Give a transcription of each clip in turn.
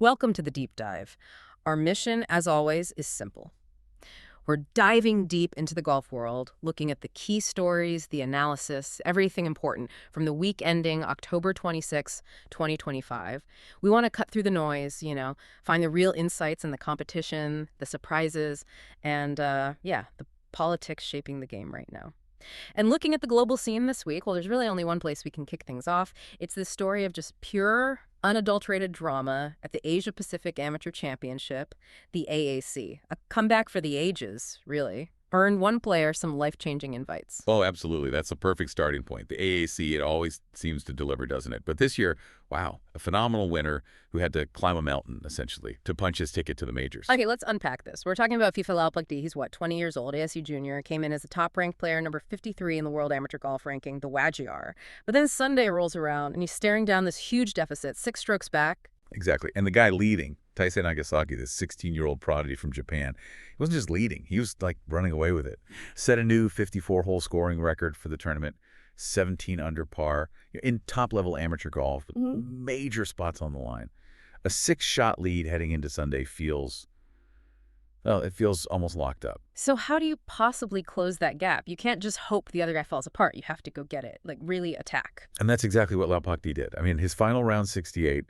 Welcome to the deep dive. Our mission, as always, is simple. We're diving deep into the golf world, looking at the key stories, the analysis, everything important from the week ending October 26, 2025. We want to cut through the noise, find the real insights in the competition, the surprises, and, the politics shaping the game right now. And looking at the global scene this week, well, there's really only one place we can kick things off. It's this story of just pure, unadulterated drama at the Asia Pacific Amateur Championship, the AAC. A comeback for the ages, really. Earned one player some life-changing invites. Oh, absolutely. That's a perfect starting point. The AAC, it always seems to deliver, doesn't it? But this year, wow, a phenomenal winner who had to climb a mountain, essentially, to punch his ticket to the majors. Okay, let's unpack this. We're talking about FIFA Laurie. He's, 20 years old, ASU junior, came in as a top-ranked player, number 53 in the World Amateur Golf ranking, the WAGR. But then Sunday rolls around, and he's staring down this huge deficit, 6 strokes back. Exactly. And the guy leading, Taisei Nagasaki, this 16-year-old prodigy from Japan, he wasn't just leading. He was, running away with it. Set a new 54-hole scoring record for the tournament, 17 under par, in top-level amateur golf, with major spots on the line. A 6-shot lead heading into Sunday feels almost locked up. So how do you possibly close that gap? You can't just hope the other guy falls apart. You have to go get it, really attack. And that's exactly what Laurie did. I mean, his final round 68,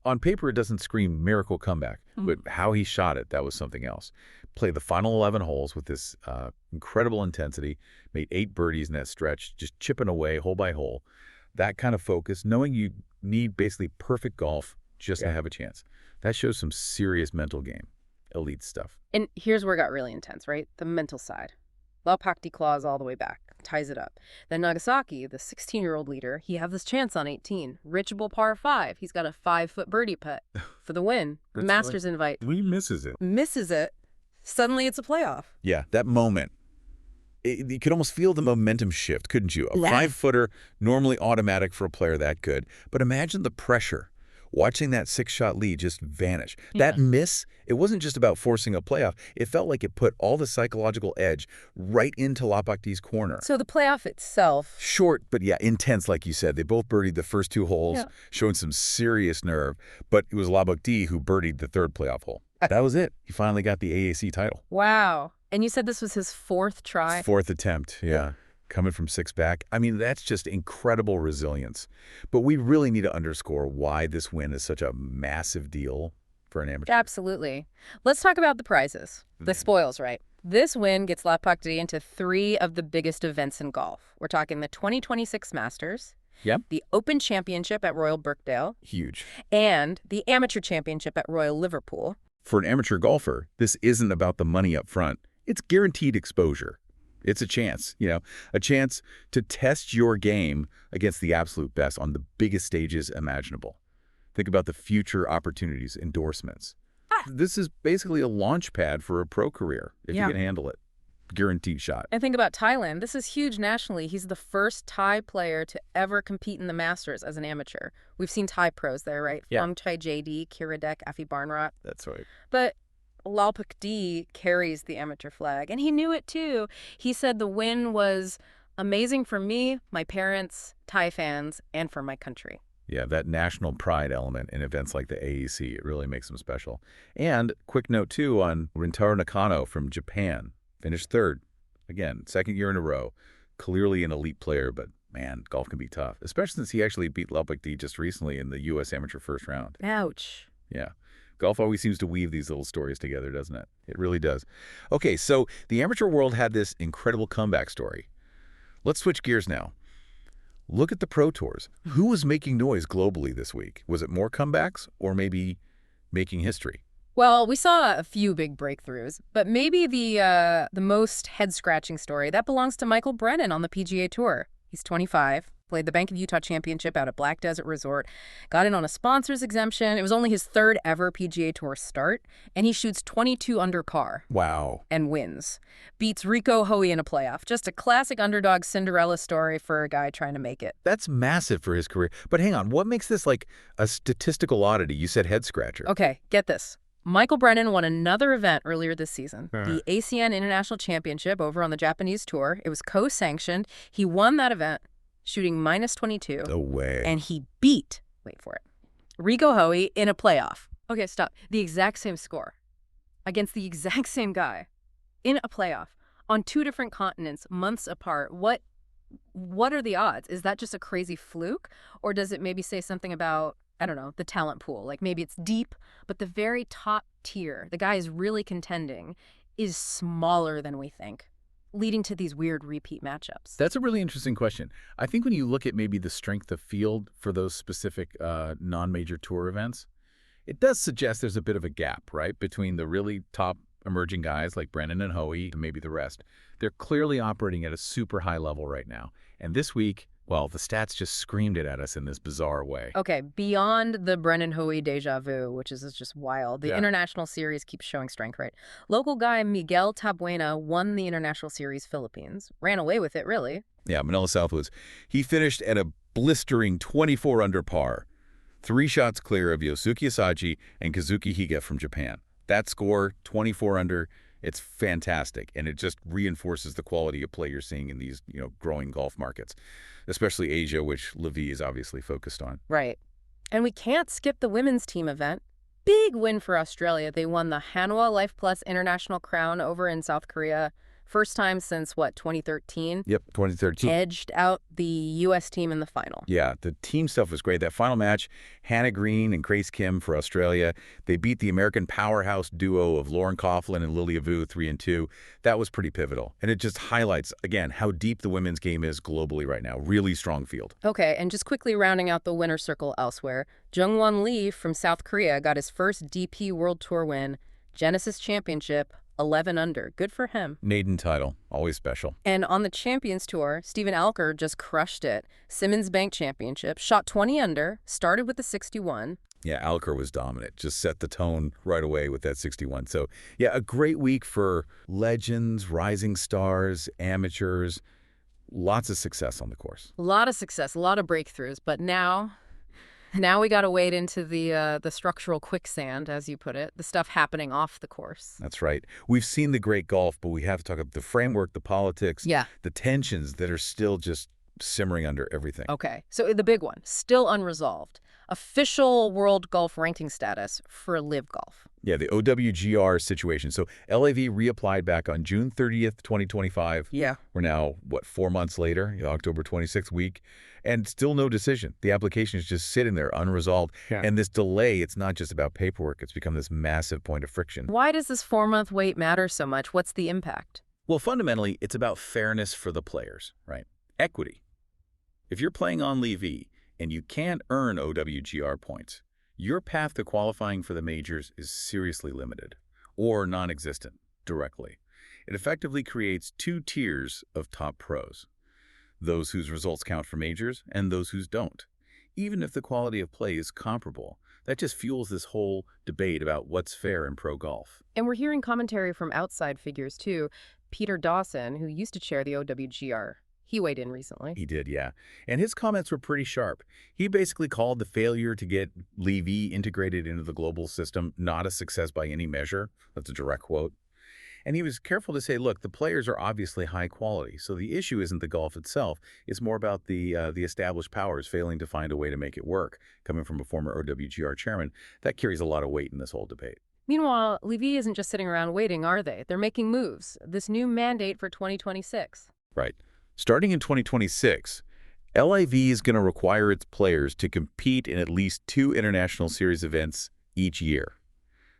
on paper, it doesn't scream miracle comeback, but how he shot it, that was something else. Played the final 11 holes with this incredible intensity, made 8 birdies in that stretch, just chipping away hole by hole. That kind of focus, knowing you need basically perfect golf just to have a chance. That shows some serious mental game, elite stuff. And here's where it got really intense, right? The mental side. Laurie claws all the way back, ties it up. Then Nagasaki, the 16-year-old leader, he has this chance on 18. Reachable par 5. He's got a 5-foot birdie putt for the win. Masters invite. He misses it. Misses it. Suddenly it's a playoff. Yeah, that moment. You could almost feel the momentum shift, couldn't you? A 5-footer, normally automatic for a player that good. But imagine the pressure. Watching that 6-shot lead just vanish. That miss, it wasn't just about forcing a playoff. It felt like it put all the psychological edge right into Laupakti's corner. So the playoff itself... Short, but intense, like you said. They both birdied the first 2 holes, showing some serious nerve. But it was Laupakti who birdied the 3rd playoff hole. That was it. He finally got the AAC title. Wow. And you said this was his 4th try? 4th attempt, yeah. Coming from 6 back. I mean, that's just incredible resilience. But we really need to underscore why this win is such a massive deal for an amateur. Absolutely. Let's talk about the prizes. The spoils, right? This win gets Laurie into 3 of the biggest events in golf. We're talking the 2026 Masters, the Open Championship at Royal Birkdale. Huge. And the Amateur Championship at Royal Liverpool. For an amateur golfer, this isn't about the money up front. It's guaranteed exposure. It's a chance, a chance to test your game against the absolute best on the biggest stages imaginable. Think about the future opportunities, endorsements. This is basically a launch pad for a pro career, if you can handle it. Guaranteed shot. And think about Thailand. This is huge nationally. He's the first Thai player to ever compete in the Masters as an amateur. We've seen Thai pros there, right? Pham Thai JD, Kiradek, Afi Barnrot. That's right. But Laurie carries the amateur flag, and he knew it too. He said the win was amazing for me, my parents, Thai fans, and for my country. Yeah, that national pride element in events like the AAC, it really makes them special. And quick note, too, on Rintaro Nakano from Japan. Finished 3rd. Again, 2nd year in a row. Clearly an elite player, but man, golf can be tough, especially since he actually beat Laurie just recently in the U.S. Amateur first round. Ouch. Yeah. Golf always seems to weave these little stories together, doesn't it? It really does. Okay, so the amateur world had this incredible comeback story. Let's switch gears now. Look at the pro tours. Who was making noise globally this week? Was it more comebacks or maybe making history? Well, we saw a few big breakthroughs, but maybe the most head-scratching story, that belongs to Michael Brennan on the PGA Tour. He's 25, played the Bank of Utah Championship out at Black Desert Resort, got in on a sponsor's exemption. It was only his 3rd ever PGA Tour start, and he shoots 22 under par. Wow. And wins. Beats Rico Hoey in a playoff. Just a classic underdog Cinderella story for a guy trying to make it. That's massive for his career. But hang on, what makes this like a statistical oddity? You said head-scratcher. Okay, get this. Michael Brennan won another event earlier this season, the ACN International Championship over on the Japanese Tour. It was co-sanctioned. He won that event, shooting -22. No way. And he beat, wait for it, Rico Hoey in a playoff. Okay, stop. The exact same score against the exact same guy in a playoff on two different continents, months apart. What are the odds? Is that just a crazy fluke? Or does it maybe say something about, I don't know, the talent pool? Like maybe it's deep, but the very top tier, the guy is really contending, is smaller than we think, leading to these weird repeat matchups. That's a really interesting question. I think when you look at maybe the strength of field for those specific non-major tour events, it does suggest there's a bit of a gap, right, between the really top emerging guys like Brennan and Hoey and maybe the rest. They're clearly operating at a super high level right now. And this week, well, the stats just screamed it at us in this bizarre way. Okay, beyond the Brennan Hoey deja vu, which is just wild, the Yeah. international series keeps showing strength, right? Local guy Miguel Tabuena won the international series Philippines. Ran away with it, really. Yeah, Manila Southwoods. He finished at a blistering 24 under par, 3 shots clear of Yosuke Asaji and Kazuki Higa from Japan. That score, 24 under, it's fantastic, and it just reinforces the quality of play you're seeing in these, growing golf markets, especially Asia, which LIV is obviously focused on. Right. And we can't skip the women's team event. Big win for Australia. They won the Hanwha Life Plus International Crown over in South Korea. First time since, 2013? Yep, 2013. Edged out the U.S. team in the final. Yeah, the team stuff was great. That final match, Hannah Green and Grace Kim for Australia. They beat the American powerhouse duo of Lauren Coughlin and Lilia Vu 3-2. That was pretty pivotal. And it just highlights, again, how deep the women's game is globally right now. Really strong field. Okay, and just quickly rounding out the winner's circle elsewhere, Junghwan Lee from South Korea got his first DP World Tour win, Genesis Championship, 11 under. Good for him. Maiden title, always special. And on the Champions Tour, Stephen Alker just crushed it. Simmons Bank Championship, shot 20 under, started with the 61. Yeah, Alker was dominant. Just set the tone right away with that 61. So, yeah, a great week for legends, rising stars, amateurs. Lots of success on the course. A lot of success, a lot of breakthroughs, but now we got to wade into the structural quicksand, as you put it, the stuff happening off the course. That's right. We've seen the great golf, but we have to talk about the framework, the politics, Yeah. the tensions that are still just simmering under everything. Okay, so the big one, still unresolved. Official world golf ranking status for LIV Golf. Yeah, the OWGR situation. So LIV reapplied back on June 30th, 2025. Yeah. We're now, 4 months later, October 26th week, and still no decision. The application is just sitting there unresolved. Yeah. And this delay, it's not just about paperwork. It's become this massive point of friction. Why does this 4-month wait matter so much? What's the impact? Well, fundamentally, it's about fairness for the players, right? Equity. If you're playing on LIV and you can't earn OWGR points, your path to qualifying for the majors is seriously limited or non-existent directly. It effectively creates 2 tiers of top pros, those whose results count for majors and those whose don't. Even if the quality of play is comparable, that just fuels this whole debate about what's fair in pro golf. And we're hearing commentary from outside figures, too. Peter Dawson, who used to chair the OWGR, he weighed in recently. He did, yeah. And his comments were pretty sharp. He basically called the failure to get LIV integrated into the global system not a success by any measure. That's a direct quote. And he was careful to say, look, the players are obviously high quality, so the issue isn't the golf itself. It's more about the established powers failing to find a way to make it work. Coming from a former OWGR chairman, that carries a lot of weight in this whole debate. Meanwhile, LIV isn't just sitting around waiting, are they? They're making moves. This new mandate for 2026. Right. Starting in 2026, LIV is going to require its players to compete in at least 2 international series events each year.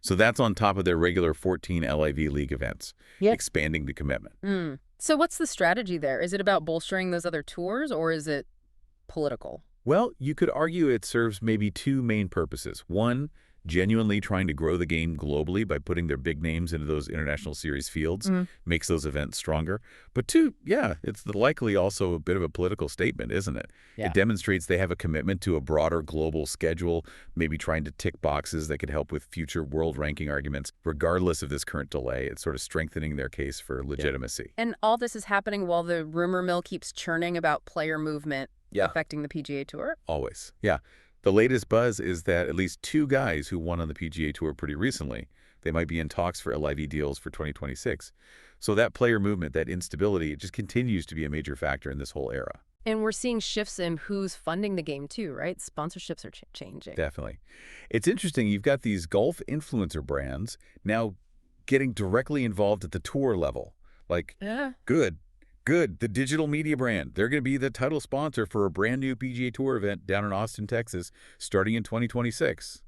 So that's on top of their regular 14 LIV League events, expanding the commitment. So what's the strategy there? Is it about bolstering those other tours, or is it political? Well, you could argue it serves maybe 2 main purposes. One, genuinely trying to grow the game globally by putting their big names into those international series fields, makes those events stronger. But 2, yeah, it's likely also a bit of a political statement, isn't it? Yeah. It demonstrates they have a commitment to a broader global schedule, maybe trying to tick boxes that could help with future world ranking arguments. Regardless of this current delay, it's sort of strengthening their case for legitimacy. And all this is happening while the rumor mill keeps churning about player movement affecting the PGA Tour? Always. Yeah. The latest buzz is that at least 2 guys who won on the PGA Tour pretty recently, they might be in talks for LIV deals for 2026. So that player movement, that instability, it just continues to be a major factor in this whole era. And we're seeing shifts in who's funding the game too, right? Sponsorships are changing. Definitely. It's interesting. You've got these golf influencer brands now getting directly involved at the tour level. Like, Yeah. good, good. The digital media brand. They're going to be the title sponsor for a brand new PGA Tour event down in Austin, Texas, starting in 2026.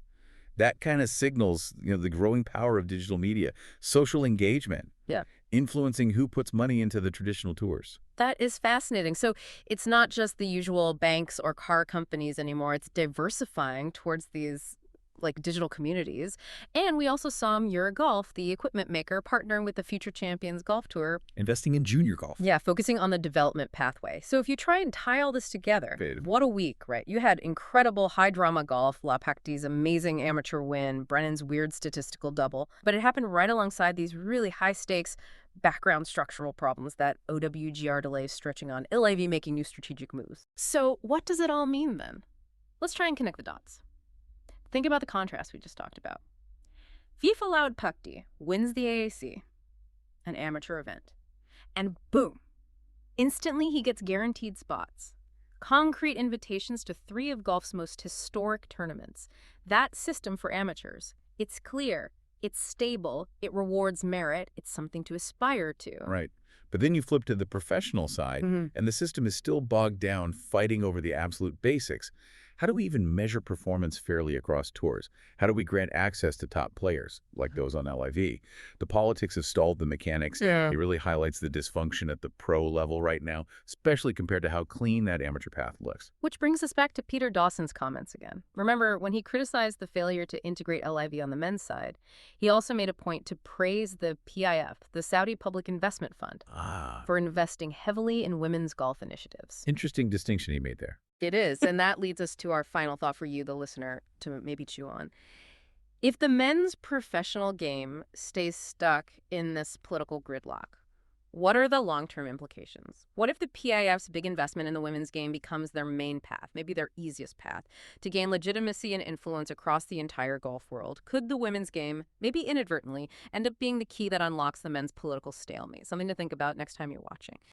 That kind of signals, the growing power of digital media, social engagement, Yeah. influencing who puts money into the traditional tours. That is fascinating. So it's not just the usual banks or car companies anymore. It's diversifying towards these like digital communities. And we also saw Mura Golf, the equipment maker, partnering with the Future Champions Golf Tour. Investing in junior golf. Yeah, focusing on the development pathway. So if you try and tie all this together, what a week, right? You had incredible high-drama golf, La Pacti's amazing amateur win, Brennan's weird statistical double, but it happened right alongside these really high-stakes background structural problems that OWGR delays stretching on, LIV making new strategic moves. So what does it all mean then? Let's try and connect the dots. Think about the contrast we just talked about. FIFA Loud Pukti wins the AAC, an amateur event, and boom, instantly he gets guaranteed spots. Concrete invitations to 3 of golf's most historic tournaments. That system for amateurs. It's clear, it's stable, it rewards merit, it's something to aspire to. Right. But then you flip to the professional side, and the system is still bogged down fighting over the absolute basics. How do we even measure performance fairly across tours? How do we grant access to top players, like those on LIV? The politics have stalled the mechanics. Yeah. It really highlights the dysfunction at the pro level right now, especially compared to how clean that amateur path looks. Which brings us back to Peter Dawson's comments again. Remember, when he criticized the failure to integrate LIV on the men's side, he also made a point to praise the PIF, the Saudi Public Investment Fund, for investing heavily in women's golf initiatives. Interesting distinction he made there. It is, and that leads us to our final thought for you, the listener, to maybe chew on. If the men's professional game stays stuck in this political gridlock, what are the long-term implications? What if the PIF's big investment in the women's game becomes their main path, maybe their easiest path, to gain legitimacy and influence across the entire golf world? Could the women's game, maybe inadvertently, end up being the key that unlocks the men's political stalemate? Something to think about next time you're watching.